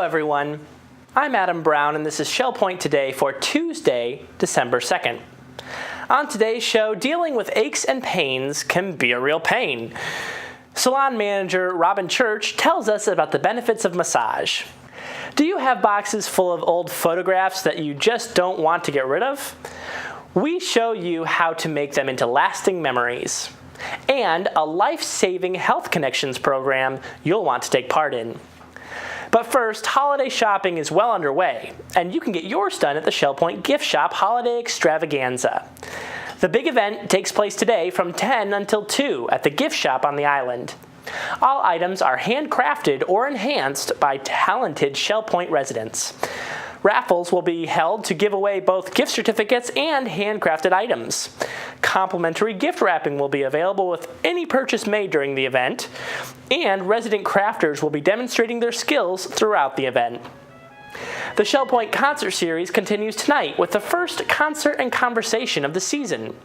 everyone. I'm Adam Brown, and this is Shell Point Today for Tuesday, December 2nd. On today's show, dealing with aches and pains can be a real pain. Salon manager Robyn tells us about the benefits of massage. Do you have boxes full of old photographs that you just don't want to get rid of? We show you how to make them into lasting memories. And a life-saving Health Connections program you'll want to take part in. But first, holiday shopping is well underway, and you can get yours done at the Shell Point Gift Shop Holiday Extravaganza. The big event takes place today from 10 until 2 at the gift shop on the island. All items are handcrafted or enhanced by talented Shell Point residents. Raffles will be held to give away both gift certificates and handcrafted items. Complimentary gift wrapping will be available with any purchase made during the event, and resident crafters will be demonstrating their skills throughout the event. The Shell Point concert series continues tonight with the first concert and conversation of the season.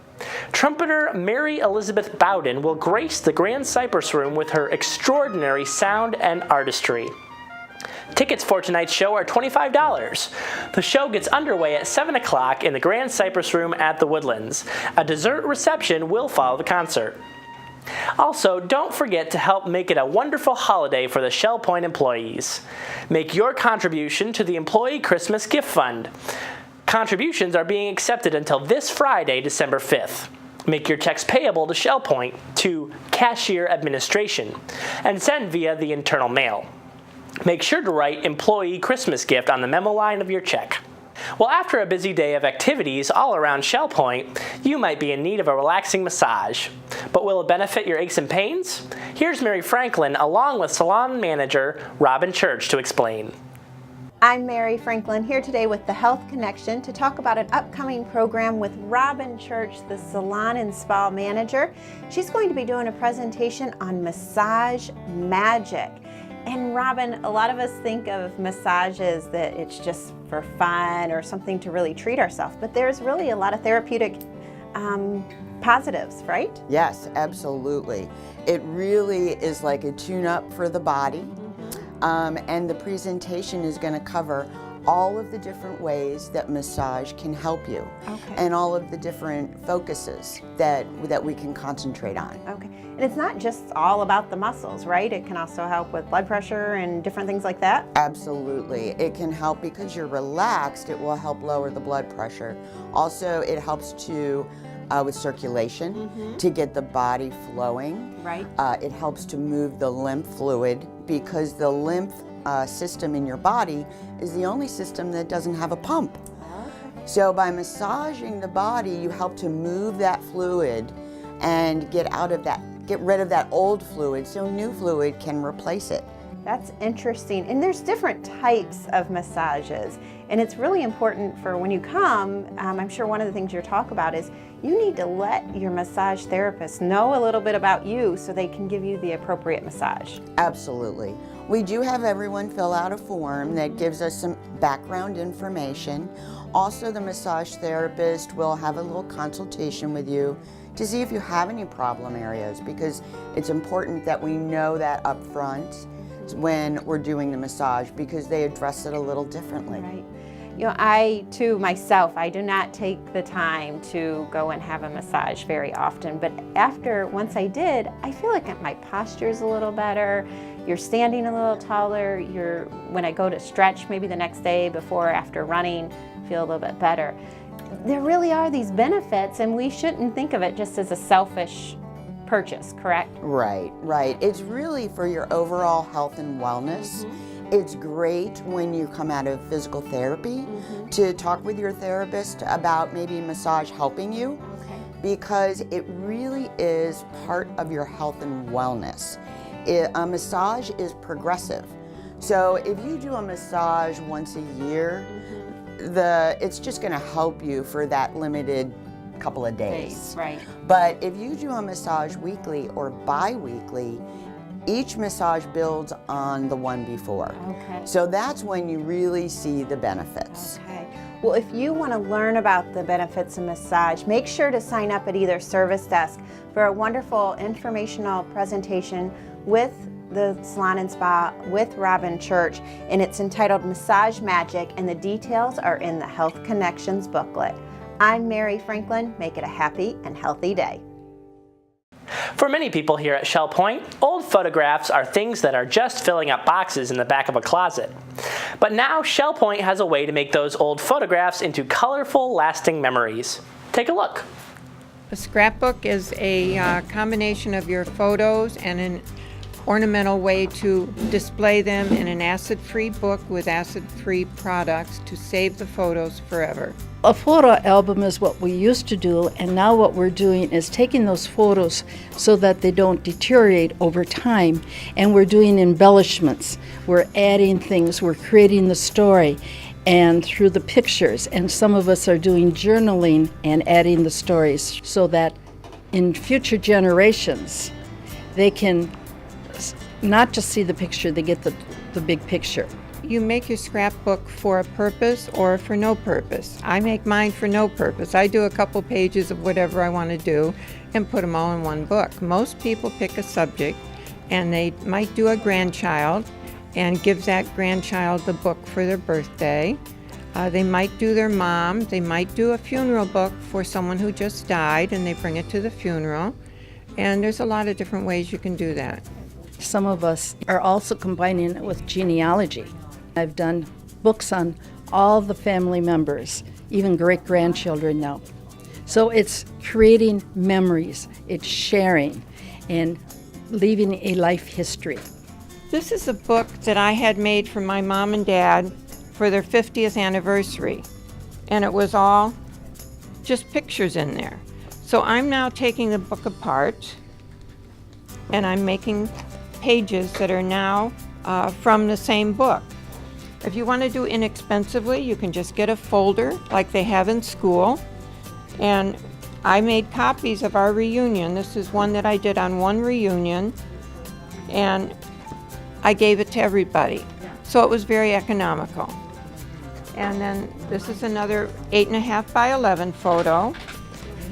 Trumpeter Mary Elizabeth Bowden will grace the Grand Cypress Room with her extraordinary sound and artistry. Tickets for tonight's show are $25. The show gets underway at 7 o'clock in the Grand Cypress Room at the Woodlands. A dessert reception will follow the concert. Also, don't forget to help make it a wonderful holiday for the Shell Point employees. Make your contribution to the Employee Christmas Gift Fund. Contributions are being accepted until this Friday, December 5th. Make your checks payable to Shell Point to Cashier Administration and send via the internal mail. Make sure to write Employee Christmas Gift on the memo line of your check. Well, after a busy day of activities all around Shell Point, you might be in need of a relaxing massage. But will it benefit your aches and pains? Here's Mary Franklin along with salon manager Robyn to explain. I'm Mary Franklin here today with the Health Connection to talk about an upcoming program with Robyn, the salon and spa manager. She's going to be doing a presentation on massage magic. And Robyn, a lot of us think of massages that it's just for fun or something to really treat ourselves, but there's really a lot of therapeutic positives, right? Yes, absolutely. It really is like a tune-up for the body, and the presentation is going to cover all of the different ways that massage can help you, and all of the different focuses that we can concentrate on. Okay, and it's not just all about the muscles, right? It can also help with blood pressure and different things like that? Absolutely. It can help because you're relaxed. It will help lower the blood pressure. Also, it helps to with circulation to get the body flowing. Right. It helps to move the lymph fluid because the lymph system in your body is the only system that doesn't have a pump. So by massaging the body, you help to move that fluid and get rid of that old fluid so new fluid can replace it. That's interesting. And there's different types of massages. And it's really important for when you come, I'm sure one of the things you'll talk about is you need to let your massage therapist know a little bit about you so they can give you the appropriate massage. Absolutely. We do have everyone fill out a form that gives us some background information. Also, the massage therapist will have a little consultation with you to see if you have any problem areas, because it's important that we know that up front when we're doing the massage, because they address it a little differently. Right. You know, I too myself, I do not take the time to go and have a massage very often, but once I did, I feel like my posture's a little better. You're standing a little taller. When I go to stretch, maybe the next day before or after running, feel a little bit better. There really are these benefits, and we shouldn't think of it just as a selfish purchase, correct? Right, right. It's really for your overall health and wellness. It's great when you come out of physical therapy to talk with your therapist about maybe massage helping you, because it really is part of your health and wellness. A massage is progressive. So if you do a massage once a year, it's just going to help you for that limited couple of days. Right. But if you do a massage weekly or bi-weekly, each massage builds on the one before. Okay. So that's when you really see the benefits. Okay. Well, if you want to learn about the benefits of massage, make sure to sign up at either service desk for a wonderful informational presentation with the salon and spa with Robyn Church, and it's entitled Massage Magic, and the details are in the Health Connections booklet. I'm Mary Franklin. Make it a happy and healthy day. For many people here at Shell Point, old photographs are things that are just filling up boxes in the back of a closet. But now Shell Point has a way to make those old photographs into colorful, lasting memories. Take a look. A scrapbook is a combination of your photos and an ornamental way to display them in an acid-free book with acid-free products to save the photos forever. A photo album is what we used to do, and now what we're doing is taking those photos so that they don't deteriorate over time, and we're doing embellishments. We're adding things, we're creating the story, and through the pictures, and some of us are doing journaling and adding the stories so that in future generations they can not just see the picture, they get the big picture. You make your scrapbook for a purpose or for no purpose. I make mine for no purpose. I do a couple pages of whatever I want to do and put them all in one book. Most people pick a subject and they might do a grandchild and give that grandchild the book for their birthday. They might do their mom. They might do a funeral book for someone who just died and they bring it to the funeral. And there's a lot of different ways you can do that. Some of us are also combining it with genealogy. I've done books on all the family members, even great-grandchildren now. So it's creating memories, it's sharing, and leaving a life history. This is a book that I had made for my mom and dad for their 50th anniversary. And it was all just pictures in there. So I'm now taking the book apart and I'm making pages that are now from the same book. If you want to do inexpensively, you can just get a folder like they have in school. And I made copies of our reunion. This is one that I did on one reunion. And I gave it to everybody. So it was very economical. And then this is another 8.5 by 11 photo.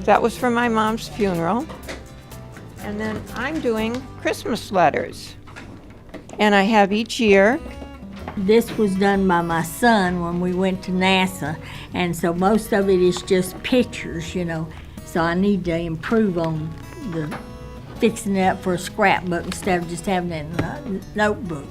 That was for my mom's funeral. And then I'm doing Christmas letters. And I have each year. This was done by my son when we went to NASA, and so most of it is just pictures, you know. So I need to improve on the fixing it up for a scrapbook instead of just having it in a notebook.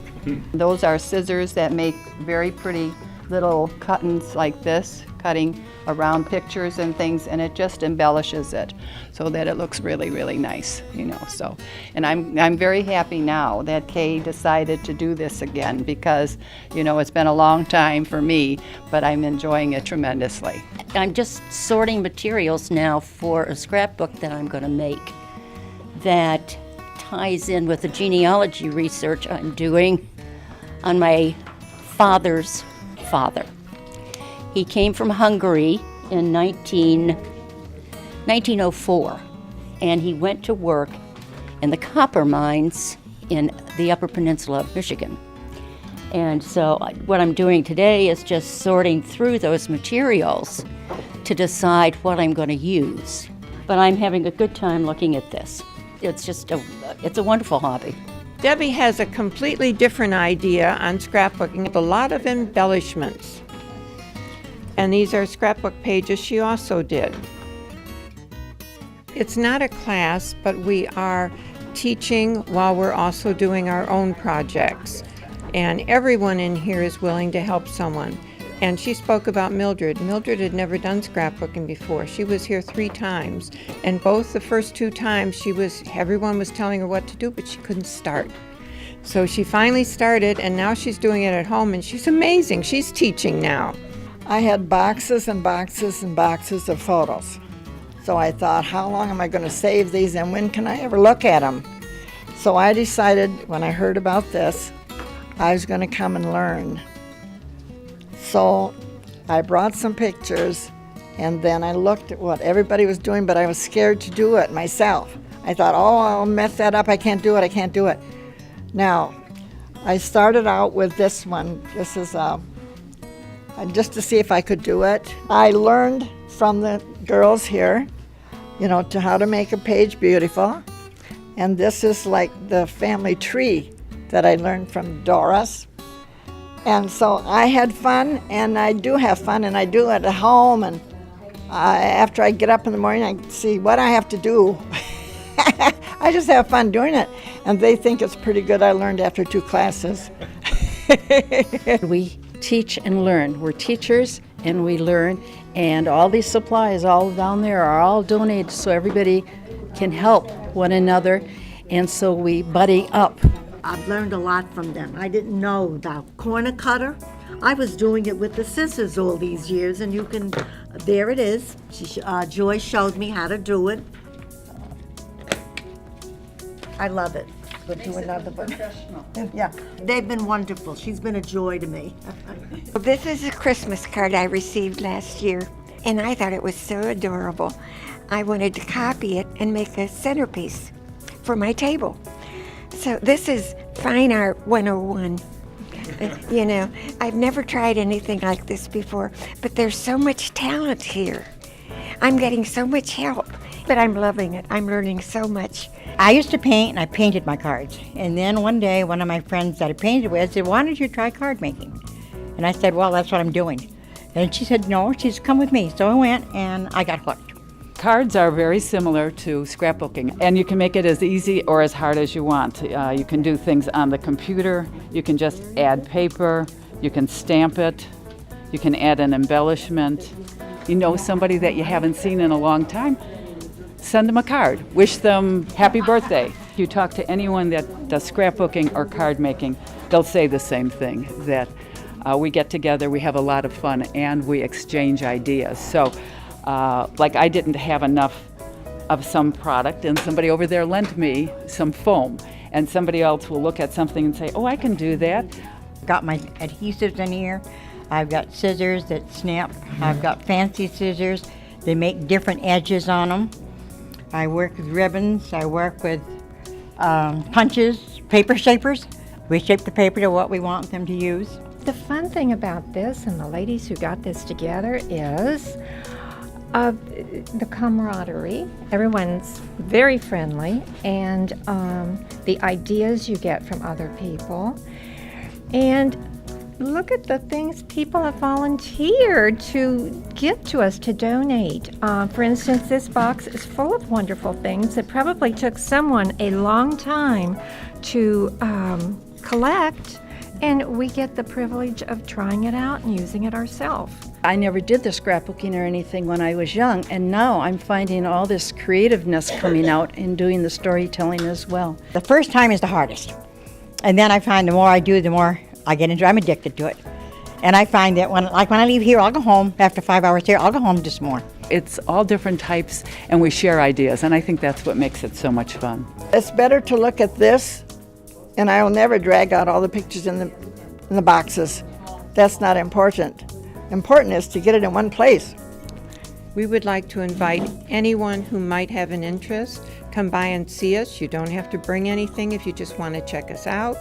Those are scissors that make very pretty little cuttings like this, cutting around pictures and things, and it just embellishes it so that it looks really, really nice, you know. So, and I'm very happy now that Kay decided to do this again because, you know, it's been a long time for me, but I'm enjoying it tremendously. I'm just sorting materials now for a scrapbook that I'm going to make that ties in with the genealogy research I'm doing on my father's father. He came from Hungary in 1904, and he went to work in the copper mines in the Upper Peninsula of Michigan. And so what I'm doing today is just sorting through those materials to decide what I'm going to use. But I'm having a good time looking at this. It's just it's a wonderful hobby. Debbie has a completely different idea on scrapbooking, a lot of embellishments. And these are scrapbook pages she also did. It's not a class, but we are teaching while we're also doing our own projects. And everyone in here is willing to help someone. And she spoke about Mildred. Mildred had never done scrapbooking before. She was here 3 times. And both the first 2 times everyone was telling her what to do, but she couldn't start. So she finally started, and now she's doing it at home, and she's amazing. She's teaching now. I had boxes and boxes and boxes of photos. So I thought, how long am I going to save these, and when can I ever look at them? So I decided, when I heard about this, I was going to come and learn. So I brought some pictures, and then I looked at what everybody was doing, but I was scared to do it myself. I thought, oh, I'll mess that up. I can't do it. Now, I started out with this one. This is just to see if I could do it. I learned from the girls here, you know, to how to make a page beautiful. And this is like the family tree that I learned from Doris. And so I had fun, and I do have fun, and I do it at home. And after I get up in the morning, I see what I have to do. I just have fun doing it. And they think it's pretty good. I learned after 2 classes. We teach and learn. We're teachers and we learn. And all these supplies all down there are all donated so everybody can help one another. And so we buddy up. I've learned a lot from them. I didn't know the corner cutter. I was doing it with the scissors all these years, and you can, there it is. Joy showed me how to do it. I love it. We'll do another one. Yeah, they've been wonderful. She's been a joy to me. This is a Christmas card I received last year, and I thought it was so adorable. I wanted to copy it and make a centerpiece for my table. So this is Fine Art 101. You know, I've never tried anything like this before, but there's so much talent here. I'm getting so much help, but I'm loving it. I'm learning so much. I used to paint, and I painted my cards. And then one day, one of my friends that I painted with said, "Why don't you try card making?" And I said, "Well, that's what I'm doing." And she said, "No," she said, "Come with me." So I went, and I got hooked. Cards are very similar to scrapbooking, and you can make it as easy or as hard as you want. You can do things on the computer, you can just add paper, you can stamp it, you can add an embellishment. You know somebody that you haven't seen in a long time, send them a card, wish them happy birthday. If you talk to anyone that does scrapbooking or card making, they'll say the same thing, that we get together, we have a lot of fun, and we exchange ideas. So. Like I didn't have enough of some product, and somebody over there lent me some foam, and somebody else will look at something and say, "Oh, I can do that." Got my adhesives in here. I've got scissors that snap. I've got fancy scissors. They make different edges on them. I work with ribbons. I work with punches, paper shapers. We shape the paper to what we want them to use. The fun thing about this, and the ladies who got this together, is the camaraderie. Everyone's very friendly, and the ideas you get from other people. And look at the things people have volunteered to give to us, to donate. For instance, this box is full of wonderful things that probably took someone a long time to collect, and we get the privilege of trying it out and using it ourselves. I never did the scrapbooking or anything when I was young, and now I'm finding all this creativeness coming out and doing the storytelling as well. The first time is the hardest. And then I find the more I do, the more I get into it. I'm addicted to it. And I find that when I leave here, I'll go home. After 5 hours here, I'll go home just more. It's all different types, and we share ideas, and I think that's what makes it so much fun. It's better to look at this, and I will never drag out all the pictures in the boxes. That's not important. Important is to get it in one place. We would like to invite anyone who might have an interest, come by and see us. You don't have to bring anything if you just want to check us out.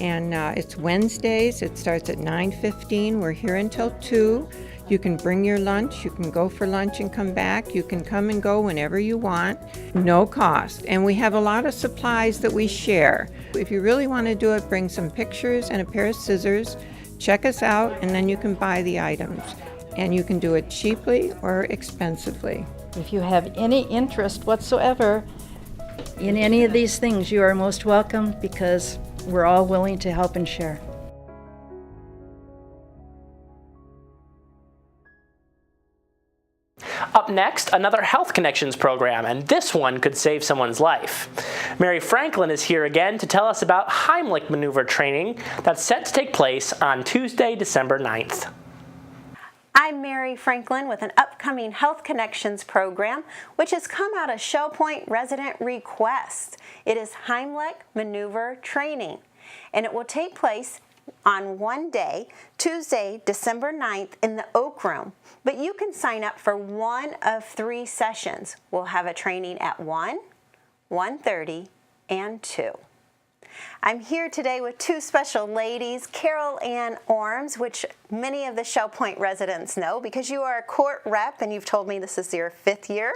And it's Wednesdays. It starts at 9:15. We're here until 2. You can bring your lunch. You can go for lunch and come back. You can come and go whenever you want. No cost. And we have a lot of supplies that we share. If you really want to do it, bring some pictures and a pair of scissors. Check us out, and then you can buy the items. And you can do it cheaply or expensively. If you have any interest whatsoever in any of these things, you are most welcome, because we're all willing to help and share. Up next, another Health Connections program, and this one could save someone's life. Mary Franklin is here again to tell us about Heimlich maneuver training that's set to take place on Tuesday, December 9th. I'm Mary Franklin with an upcoming Health Connections program, which has come out of Shell Point resident request. It is Heimlich maneuver training, and it will take place on one day, Tuesday, December 9th, in the Oak Room. But you can sign up for one of 3 sessions. We'll have a training at 1, 1:30, and 2. I'm here today with 2 special ladies, Carol Ann Ormes, which many of the Shell Point residents know because you are a court rep and you've told me this is your 5th year.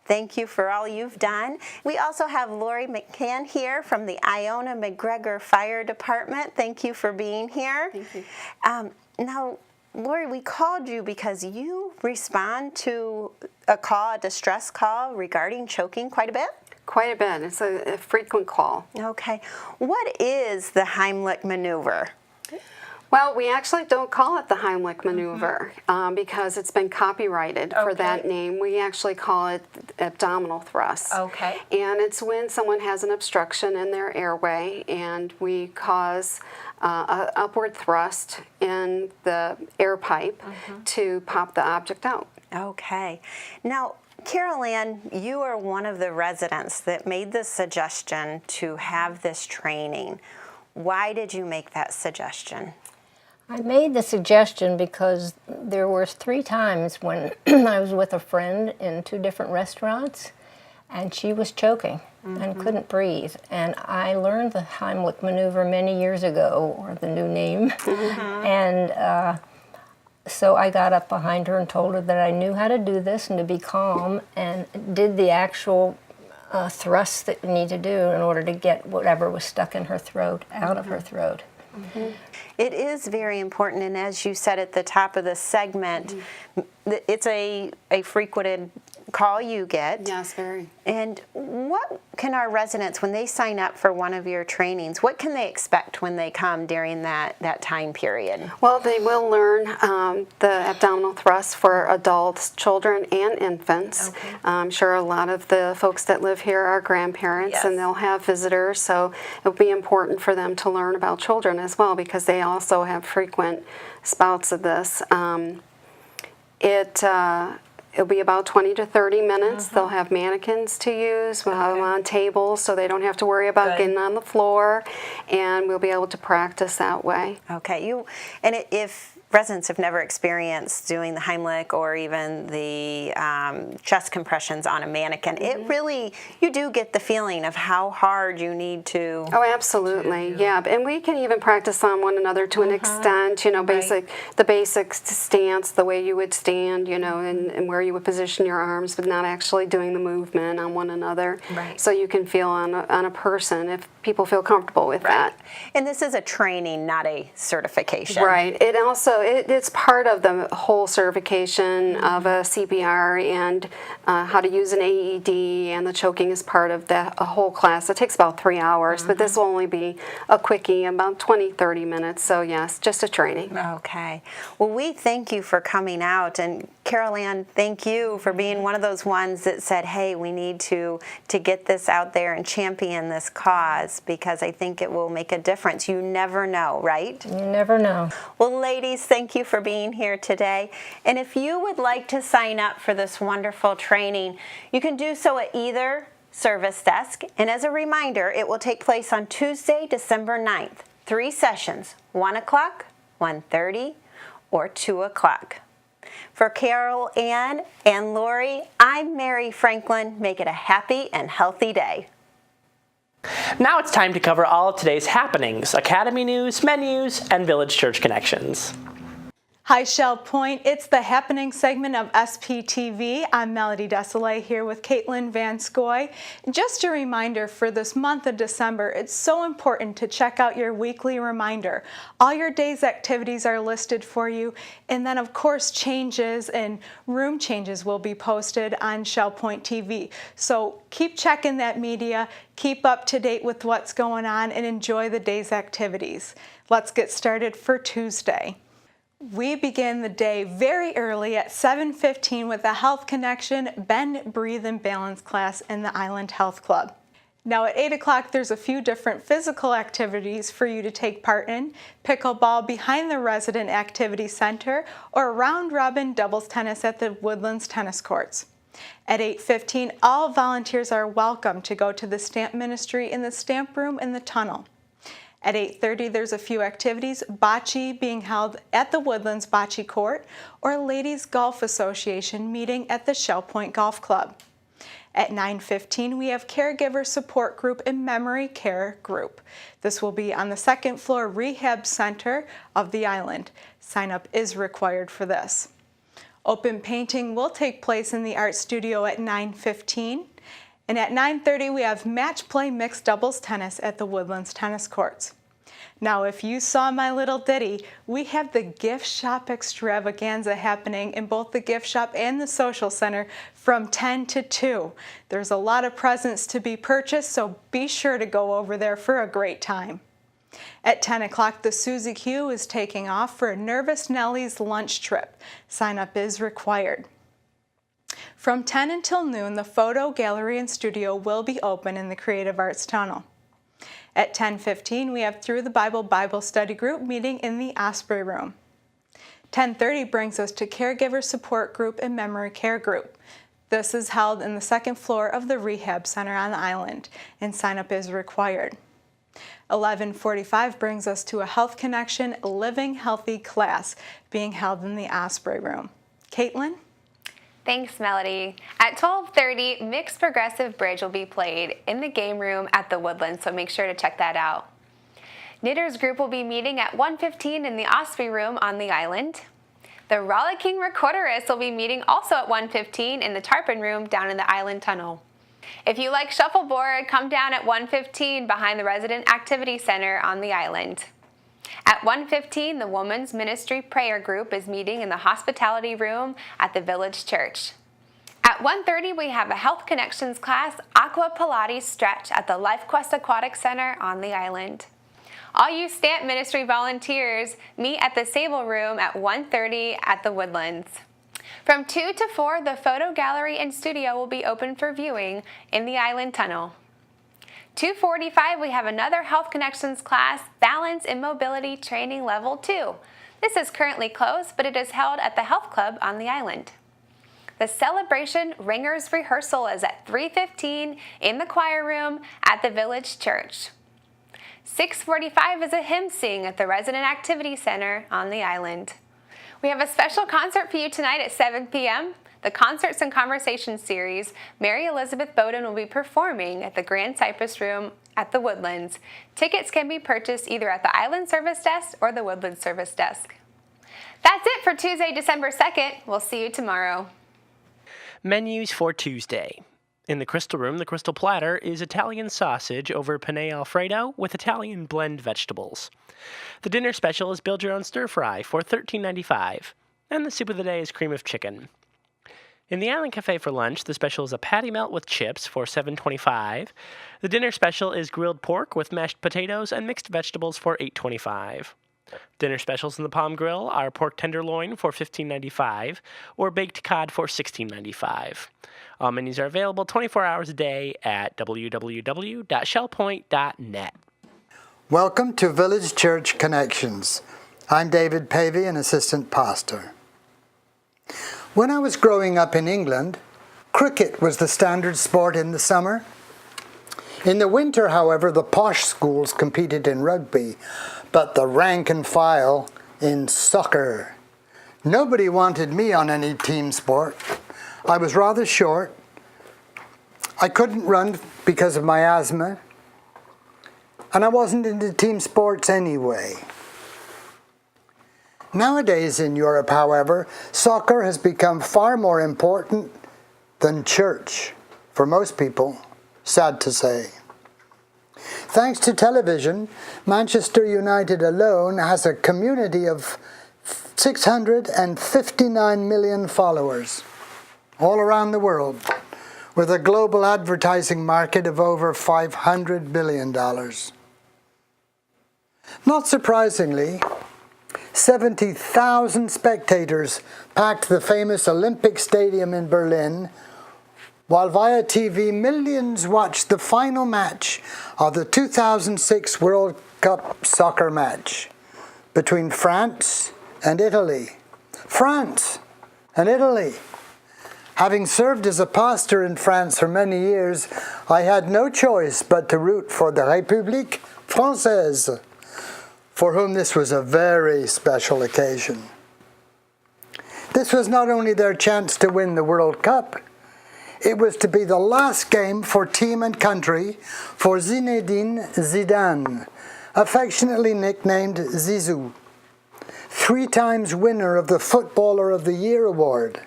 Thank you for all you've done. We also have Lauri McMahon here from the Iona McGregor Fire Department. Thank you for being here. Thank you. Now, Lauri, we called you because you respond to a distress call regarding choking quite a bit? Quite a bit. It's a frequent call. Okay. What is the Heimlich maneuver? Well, we actually don't call it the Heimlich maneuver because it's been copyrighted for that name. We actually call it abdominal thrust. Okay. And it's when someone has an obstruction in their airway and we cause an upward thrust in the air pipe to pop the object out. Okay. Now, Carol Ann, you are one of the residents that made the suggestion to have this training. Why did you make that suggestion? I made the suggestion because there were 3 times when I was with a friend in 2 different restaurants, and she was choking and couldn't breathe. And I learned the Heimlich maneuver many years ago, or the new name, and so I got up behind her and told her that I knew how to do this and to be calm, and did the actual thrusts that you need to do in order to get whatever was stuck in her throat out of her throat. It is very important, and as you said at the top of the segment, it's a frequented call you get. Yes, very. And what can our residents, when they sign up for one of your trainings, what can they expect when they come during that time period? Well, they will learn the abdominal thrust for adults, children, and infants. I'm sure a lot of the folks that live here are grandparents, and they'll have visitors, so it'll be important for them to learn about children as well because they also have frequent spouts of this. It'll be about 20 to 30 minutes. They'll have mannequins to use. We'll have them on tables so they don't have to worry about getting on the floor, and we'll be able to practice that way. Okay. If residents have never experienced doing the Heimlich or even the chest compressions on a mannequin, it really, you do get the feeling of how hard you need to. Oh, absolutely, yeah. And we can even practice on one another to an extent, you know, the basic stance, the way you would stand, you know, and where you would position your arms, but not actually doing the movement on one another. Right. So you can feel on a person if people feel comfortable with that. And this is a training, not a certification. Right. It also, it's part of the whole certification of a CPR and how to use an AED, and the choking is part of a whole class. It takes about 3 hours, but this will only be a quickie, about 20, 30 minutes. So yes, just a training. Okay. Well, we thank you for coming out, and Carol Ann, thank you for being one of those ones that said, hey, we need to get this out there and champion this cause, because I think it will make a difference. You never know, right? You never know. Well, ladies, thank you for being here today. And if you would like to sign up for this wonderful training, you can do so at either service desk. And as a reminder, it will take place on Tuesday, December 9th. 3 sessions, 1 o'clock, 1:30, or 2 o'clock. For Carol Ann and Lauri, I'm Mary Franklin. Make it a happy and healthy day. Now it's time to cover all of today's happenings, Academy news, menus, and Village Church connections. Hi, Shell Point. It's the happening segment of SPTV. I'm Melody Desolé here with Caitlin Van Scoy. Just a reminder for this month of December, it's so important to check out your weekly reminder. All your day's activities are listed for you, and then of course changes and room changes will be posted on Shell Point TV. So keep checking that media, keep up to date with what's going on, and enjoy the day's activities. Let's get started for Tuesday. We begin the day very early at 7:15 with a Health Connection Bend, Breathe, and Balance class in the Island Health Club. Now at 8 o'clock, there's a few different physical activities for you to take part in. Pickleball behind the Resident Activity Center, or round robin doubles tennis at the Woodlands tennis courts. At 8:15, all volunteers are welcome to go to the stamp ministry in the stamp room in the tunnel. At 8:30, there's a few activities, bocce being held at the Woodlands Bocce Court, or Ladies Golf Association meeting at the Shell Point Golf Club. At 9:15, we have Caregiver Support Group and Memory Care Group. This will be on the 2nd floor rehab center of the island. Sign up is required for this. Open painting will take place in the art studio at 9:15. And at 9:30, we have match play mixed doubles tennis at the Woodlands Tennis Courts. Now, if you saw my little ditty, we have the gift shop extravaganza happening in both the gift shop and the social center from 10 to 2. There's a lot of presents to be purchased, so be sure to go over there for a great time. At 10 o'clock, the Suzy Q is taking off for Nervous Nellie's lunch trip. Sign up is required. From 10 until noon, the photo gallery and studio will be open in the Creative Arts Tunnel. At 10:15, we have Through the Bible Study Group meeting in the Osprey Room. 10:30 brings us to Caregiver Support Group and Memory Care Group. This is held in the second floor of the Rehab Center on the island, and sign-up is required. 11:45 brings us to a Health Connection Living Healthy class being held in the Osprey Room. Caitlin? Thanks, Melody. At 12:30, Mixed Progressive Bridge will be played in the game room at the Woodlands, so make sure to check that out. Knitters Group will be meeting at 1:15 in the Osprey Room on the island. The Rollicking Recorderists will be meeting also at 1:15 in the Tarpon Room down in the Island Tunnel. If you like shuffleboard, come down at 1:15 behind the Resident Activity Center on the island. At 1:15, the Women's Ministry Prayer Group is meeting in the Hospitality Room at the Village Church. At 1:30, we have a Health Connections class, Aqua Pilates Stretch at the LifeQuest Aquatic Center on the island. All you Stamp Ministry volunteers meet at the Sable Room at 1:30 at the Woodlands. From 2 to 4, the photo gallery and studio will be open for viewing in the Island Tunnel. 2:45, we have another Health Connections class, Balance and Mobility Training Level 2. This is currently closed, but it is held at the Health Club on the island. The Celebration Ringers Rehearsal is at 3:15 in the choir room at the Village Church. 6:45 is a hymn sing at the Resident Activity Center on the island. We have a special concert for you tonight at 7 p.m. The Concerts and Conversations series, Mary Elizabeth Bowden will be performing at the Grand Cypress Room at the Woodlands. Tickets can be purchased either at the Island Service Desk or the Woodlands Service Desk. That's it for Tuesday, December 2nd. We'll see you tomorrow. Menus for Tuesday. In the Crystal Room, the Crystal Platter is Italian sausage over penne Alfredo with Italian blend vegetables. The dinner special is Build Your Own Stir Fry for $13.95, and the soup of the day is cream of chicken. In the Island Cafe for lunch, the special is a patty melt with chips for $7.25. The dinner special is grilled pork with mashed potatoes and mixed vegetables for $8.25. Dinner specials in the Palm Grill are pork tenderloin for $15.95 or baked cod for $16.95. All menus are available 24 hours a day at www.shellpoint.net. Welcome to Village Church Connections. I'm David Pavey, an assistant pastor. When I was growing up in England, cricket was the standard sport in the summer. In the winter, however, the posh schools competed in rugby, but the rank and file in soccer. Nobody wanted me on any team sport. I was rather short. I couldn't run because of my asthma, and I wasn't into team sports anyway. Nowadays in Europe, however, soccer has become far more important than church for most people, sad to say. Thanks to television, Manchester United alone has a community of 659 million followers all around the world, with a global advertising market of over $500 billion. Not surprisingly, 70,000 spectators packed the famous Olympic Stadium in Berlin, while via TV millions watched the final match of the 2006 World Cup soccer match between France and Italy. France and Italy. Having served as a pastor in France for many years, I had no choice but to root for the République Française, for whom this was a very special occasion. This was not only their chance to win the World Cup, it was to be the last game for team and country for Zinedine Zidane, affectionately nicknamed Zizou. 3 times winner of the Footballer of the Year award,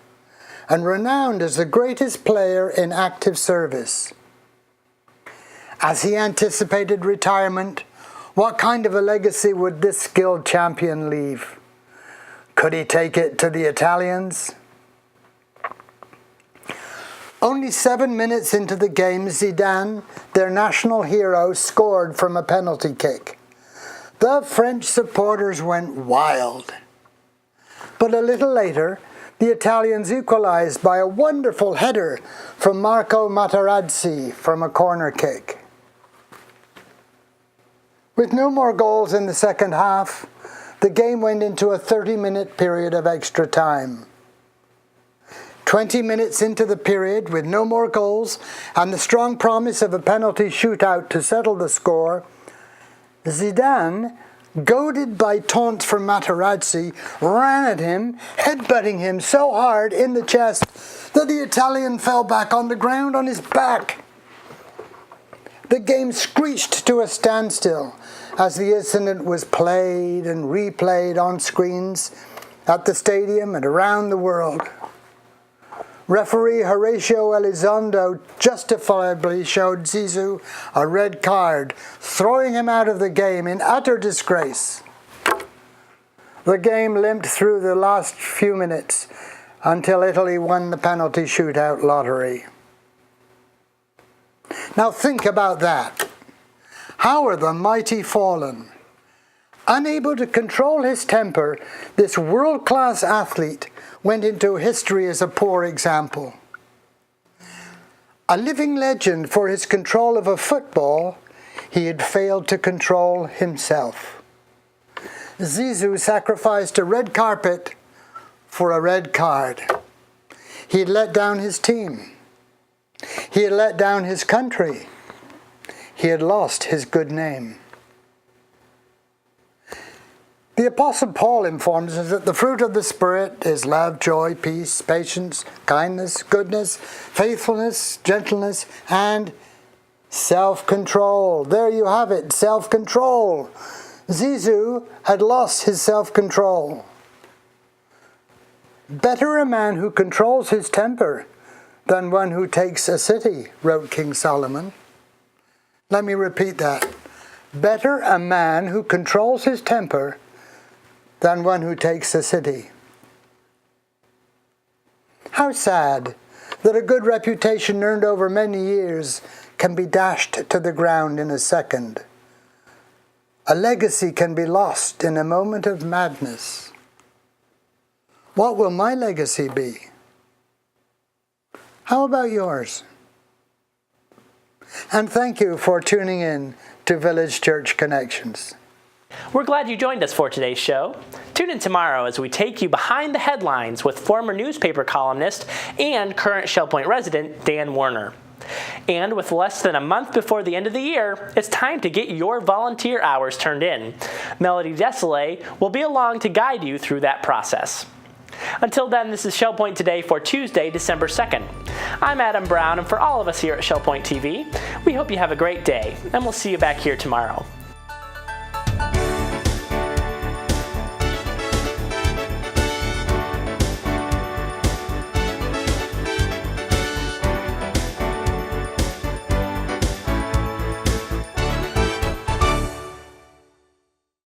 and renowned as the greatest player in active service. As he anticipated retirement, what kind of a legacy would this skilled champion leave? Could he take it to the Italians? Only 7 minutes into the game, Zidane, their national hero, scored from a penalty kick. The French supporters went wild. But a little later, the Italians equalized by a wonderful header from Marco Materazzi from a corner kick. With no more goals in the second half, the game went into a 30-minute period of extra time. 20 minutes into the period, with no more goals and the strong promise of a penalty shootout to settle the score, Zidane, goaded by taunts from Materazzi, ran at him, headbutting him so hard in the chest that the Italian fell back on the ground on his back. The game screeched to a standstill as the incident was played and replayed on screens at the stadium and around the world. Referee Horacio Elizondo justifiably showed Zizou a red card, throwing him out of the game in utter disgrace. The game limped through the last few minutes until Italy won the penalty shootout lottery. Now think about that. How are the mighty fallen? Unable to control his temper, this world-class athlete went into history as a poor example. A living legend for his control of a football, he had failed to control himself. Zizou sacrificed a red carpet for a red card. He had let down his team. He had let down his country. He had lost his good name. The Apostle Paul informs us that the fruit of the Spirit is love, joy, peace, patience, kindness, goodness, faithfulness, gentleness, and self-control. There you have it, self-control. Zizou had lost his self-control. Better a man who controls his temper than one who takes a city, wrote King Solomon. Let me repeat that. Better a man who controls his temper than one who takes a city. How sad that a good reputation earned over many years can be dashed to the ground in a second. A legacy can be lost in a moment of madness. What will my legacy be? How about yours? And thank you for tuning in to Village Church Connections. We're glad you joined us for today's show. Tune in tomorrow as we take you behind the headlines with former newspaper columnist and current Shell Point resident Dan Werner. And with less than a month before the end of the year, it's time to get your volunteer hours turned in. Melody Desolé will be along to guide you through that process. Until then, this is Shell Point Today for Tuesday, December 2nd. I'm Adam Brown, and for all of us here at Shell Point TV, we hope you have a great day, and we'll see you back here tomorrow.